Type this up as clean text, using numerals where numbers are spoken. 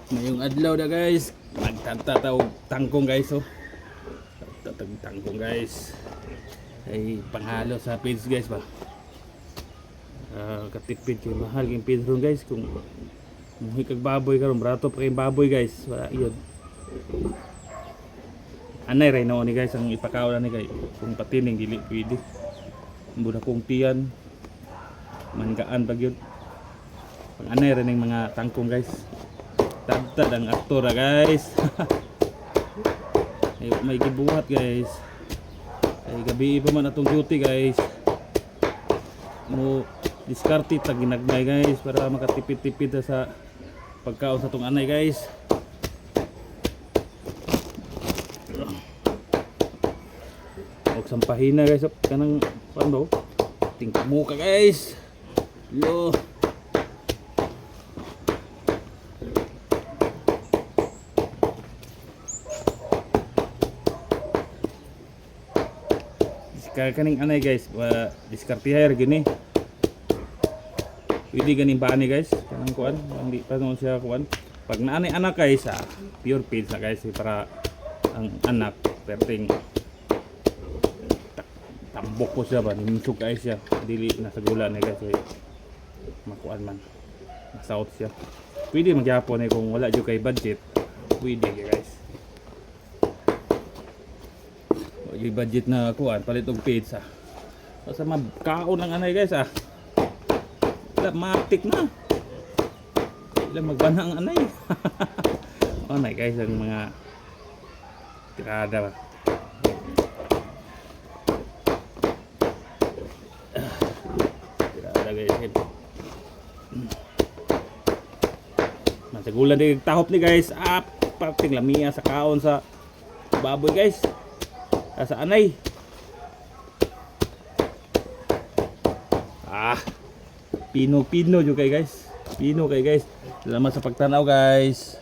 Ngayong adlaw na guys, magtatataw tangkong guys oh. Tatag tangkong guys. Ay panghalo sa page guys ba. Katipid kay mahal yung page ron guys kung muhi kag baboy karon brato pa kay baboy guys. Wala yun. Anay ray no ni guys ang ipakaw na ni guys. Kung patining dili pwede. Muna kong tiyan. Manggaan pag yun. Pag anay ray ning mga tangkong guys. Tagtad ang aktor guys. Ay, may gibuhat guys. Ay gabi pa man atong duty guys. Mo diskarte tag ginagmay guys para makatipid-tipid sa pagkaon sa tong anay guys. Og sampahin na guys kanang pando. Tingka muka guys. Yo. Kaning anay guys, diskarte hair gini. Pwede ganing bani guys, kanang kuan, hindi pa naman siya kuan. Pag naanay anak guys, pure feeds na guys para ang anak perting tambok ko siya ba, nimsug guys siya, dili na sa gula na guys, makuan man, masaot siya. Pwede magyapon kung wala jud kay budget, pwede guys. Yung budget na kuan palit og pizza. Sa magkaon ng anay guys wala matik na. Wala magbana ang anay. Anay guys ang mga tirada ba. Tirada guys. Masagulan din tahop ni guys. Parting lamia sa kaon sa baboy guys. Sa anay. Pino juga guys. Pino kay guys. Salamat sa pagtanaw guys.